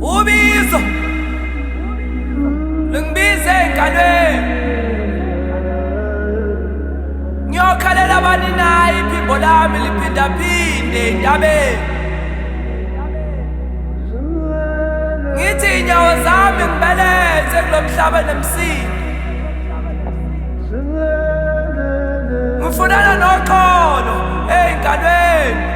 Ubizo, lungibize engalweni. Ngiyokhalela bani nayi iphimbo lami liphindaphinde entabeni. Ngithi inyawo zami ngibeleze kulo mhlaba nemsindo. Ngifunana noxolo ey'ngalweni.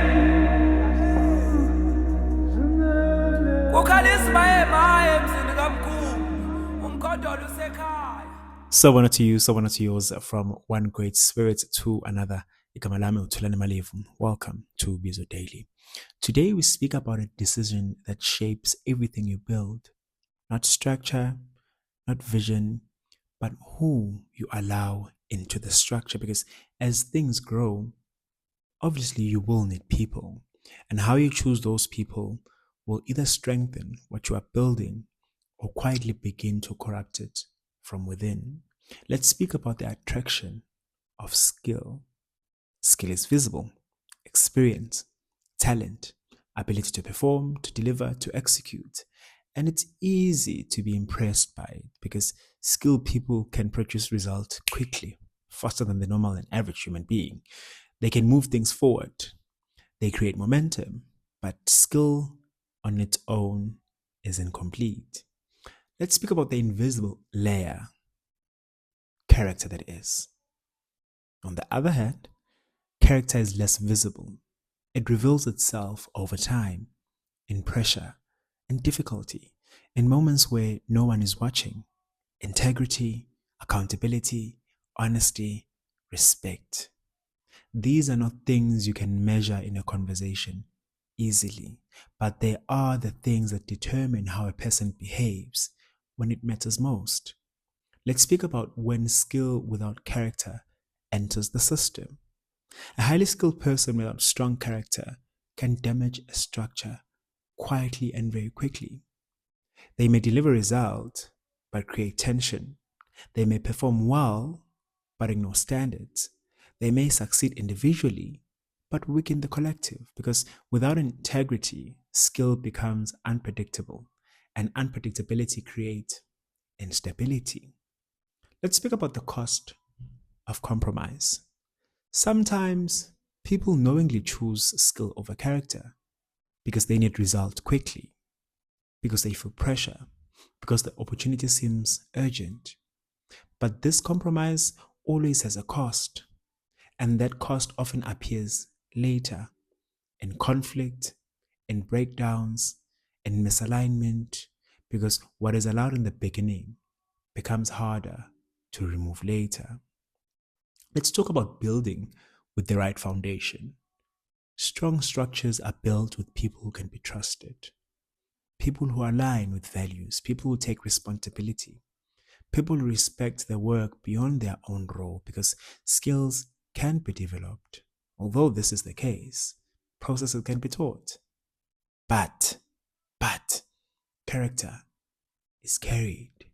So one to you, so one to yours, from one great spirit to another. Welcome to Ubizo Daily. Today we speak about a decision that shapes everything you build. Not structure, not vision, but who you allow into the structure. Because as things grow, obviously you will need people. And how you choose those people will either strengthen what you are building or quietly begin to corrupt it from within. Let's speak about the attraction of skill. Skill is visible, experience, talent, ability to perform, to deliver, to execute. And it's easy to be impressed by it because skilled people can produce results quickly, faster than the normal and average human being. They can move things forward. They create momentum, but skill on its own is incomplete. Let's speak about the invisible layer, character that is. On the other hand, character is less visible. It reveals itself over time, in pressure, in difficulty, in moments where no one is watching. Integrity, accountability, honesty, respect. These are not things you can measure in a conversation easily, but they are the things that determine how a person behaves when it matters most. Let's speak about when skill without character enters the system. A highly skilled person without strong character can damage a structure quietly and very quickly. They may deliver results, but create tension. They may perform well, but ignore standards. They may succeed individually, but weaken the collective, because without integrity, skill becomes unpredictable, and unpredictability creates instability. Let's speak about the cost of compromise. Sometimes people knowingly choose skill over character because they need results quickly, because they feel pressure, because the opportunity seems urgent. But this compromise always has a cost, and that cost often appears later in conflict, in breakdowns, in misalignment, because what is allowed in the beginning becomes harder to remove later. Let's talk about building with the right foundation. Strong structures are built with people who can be trusted, people who align with values, people who take responsibility, people who respect their work beyond their own role, because skills can be developed. Although this is the case, processes can be taught. But character is carried.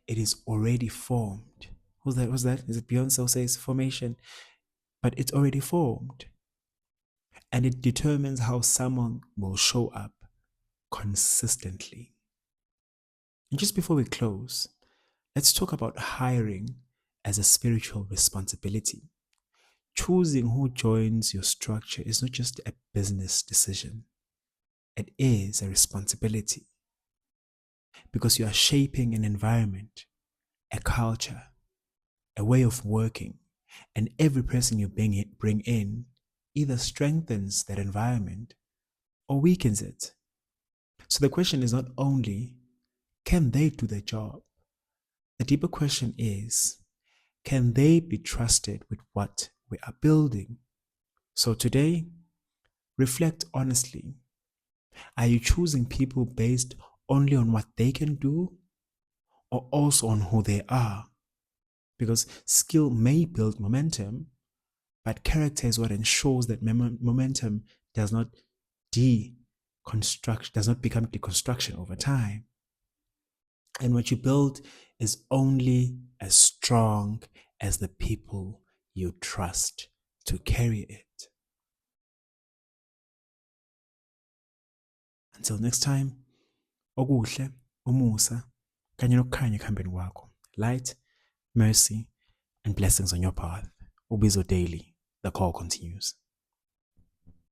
It is already formed. What's that? Is it Beyonce who says formation? But it's already formed. And it determines how someone will show up consistently. And just before we close, let's talk about hiring as a spiritual responsibility. Choosing who joins your structure is not just a business decision. It is a responsibility, because you are shaping an environment, a culture, a way of working, and every person you bring in either strengthens that environment or weakens it. So the question is not only, can they do the job? The deeper question is, can they be trusted with what we are building? So today, reflect honestly. Are you choosing people based only on what they can do, or also on who they are? Because skill may build momentum, but character is what ensures that momentum does not become deconstruction over time. And what you build is only as strong as the people you trust to carry it. Until next time, okuhle, umusa, kanye nokukhanya ekuhambeni kwakho. Light, mercy, and blessings on your path. Ubizo Daily. The call continues.